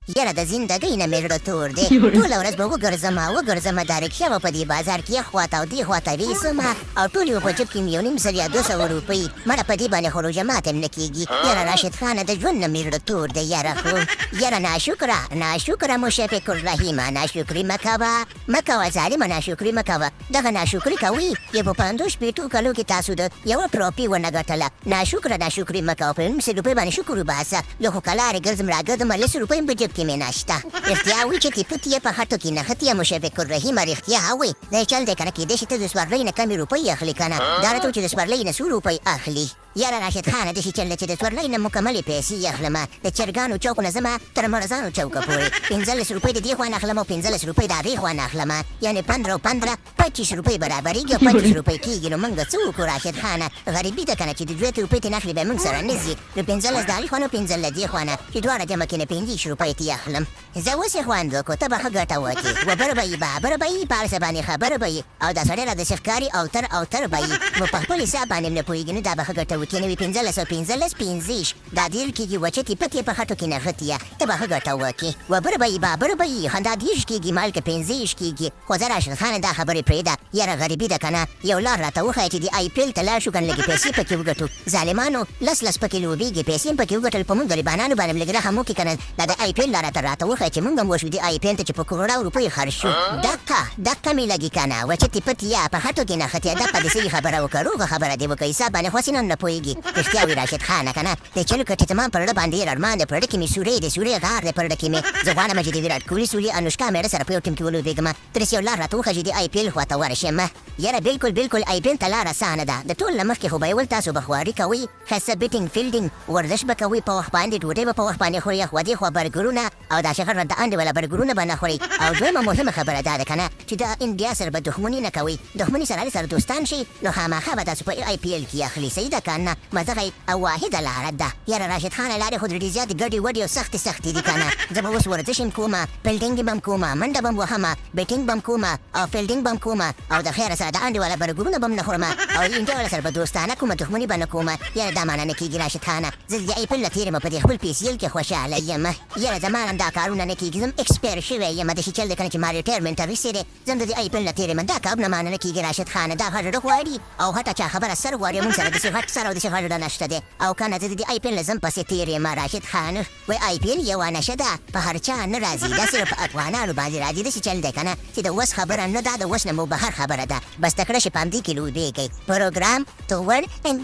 یاره د زندګۍ نه مې زړه تور دی ټوله ورځ به وګرځمه دا رکشه به په دې بازار کې یخ او دې خواته ویسمه او ټول یې په جب کې مې یو نیم سل یا 200 روپۍ مړه په دې باندې خو روژه ماته هم نه کېږي یاره راشد خانه د ژوند نه مې زړه تور دی یاره خو یاره ناشکره مشفق الرحیمه ناشکري مه کوه ظالمه ناشکري مه کوه دغه ناشکري کوئ یې په 50 کالو کې تاسو د یوه پروپي ونه ګټله ناشکري مه کوه په نیم سل روپۍ باندې شکر وباسه زه خو کلارې ګرځم راګرځم 10 روپۍ هم په جب کې مې نشته رښتیا وایي چې تپتې یې په خټو کې نښتې یې مشفق الرحیمه رښتیا وایي دا چل دی که نه کېدای شي ته د سپرلۍ نه کمې روپۍ اخلي که نه دا راته چې د سپرلۍ نه څو روپۍ اخلي یاره راشد خانه داسې چل دی چې د سپرلۍ نه مکملې پیسې اخلمه د چرګانو چوک نه ځمه تر مړزانو چوکه پورې 15 روپۍ د دې خوا نه اخلم او 15 روپۍ د هغې خوا نه اخلمه یعنې 15 25 روپۍ برابرېږي او 25 روپۍ کېږي نو موږ څه وکړو راشد خانه غریبي ده که نه چې د 2 روپۍ ترې نه اخلي بیا موږ سره نه ځي نو 15 د هغې خوا نه 15 له دې خوا نه چې دواړه جمع کړي نه 15 روپۍ ترې اخلم زه اوس یې خوند وکړو ته به ښه ګټه وکړې وبره به یې بابره به یې په هر څه باندې خبره به یې او دا سړی را داسې ښکاري اوتر به یې نو په خپل حساب باندې هم نه پوهېږي نو دا به ښه ګټه وکړي نو 15 دا ډېر کېږي وچتې پتې په خټو کې نغښتې یه ته به ښه ګټه وکړې وبره به یې بابره به یې خندا 10 کېږي مالکه 15 کېږي خو زه راشد خانه دا خبرې پرېږده یاره غریبي ده که نه یو لار راته وښیه چې د IPL ته لاړ شو که نه لږې پیسې پکې وګټو ظالمانو لس پکې لوبېږي پیسې هم پکې وګټل په موږ غریبانانو باندې هم لږ رحم وکړي که نه دا د IPL لار راته وښیه چې موږ هم وشو د IPL ته چې په کروړو روپیو خرج شو دقه مې لګي که نه وچتې پتې یا په خټو کې نښتې دقه د صحیح خبره وکړه روغه خبره دې وکړه حساب باندې خو هسې نه پوهېږي رښتیا وي راشد خانه که نه د چلو کټې زما په زړه باندې ډېر ارمان دی په زړه کې مې سورې غار دی په زړه کې مې زه غواړم چې د ویراټ کوهلي سورې انوشکا میړه سره په یو ټیم کې ولوبېږم ترس یو لار راته وښیه چې د IPL خواته ورشم یاره بالکل IPL ته لار اسانه ده د ټول نه مخکې خو به یې ول تاسو به خواري کوئ ښایسته بیټینګ فیلډینګ ورزش به کوئ په وخت باندې ډوډۍ به په وخت باندې خورئ خوا دې خوا برګرونه او دا شغل د انډې والا برګرونه به نه خورئ او دویمه مهمه خبره دا ده که نه چې د انډیا سره به دښمني نه کوئ دښمني سره سره دوستان شي نو خامخا به تاسو په IPL کې اخلي صحیح ده که نه مزغه او واحده لاره ده یاره راشد خانه لارې خو ډېرې زیاتې ګډې وډې او سختې دي که نه زه به اوس ورزش هم کومه فیلډینګ به هم کومه منډه به هم وهمه بیټینګ به هم کومه او فیلډینګ به هم کومه او د خیره سره د انډې والا برګرونه به هم نه خورمه او انډیا والا سره به دوستانه کومه دښمني به نه کومه یاره دا معنی نه کېږي راشد خانه زه د IPL نه تېر یم په دې خپل PCL کې خوشحاله یم یاره زما نه دا کارونه نه کېږي زه هم اکسپیر شوی یم داسې چل دی که نه چې ما ریټایرمنټ ته رسېدی زه هم د IPL نه تېر یم دا کارونه معنی نه کېږي راشد خانه دا غټ زړه غواړي او هټه چا خبره سر غواړي موږ سره داسې غټ سر او داسې غټ زړه نشته دی او که نه زه د IPL نه ځم پسې تېر یم راشد خان وایي IPL یوه نشه ده په هر چا نه راځي دا صرف په افغانانو باندې راځي داسې چل دی که نه چې د وس خبره نه ده د وس نه مو بهر خبره ده بس تکړه شي په همدې کې لوبېږئ پروګرام تور انګ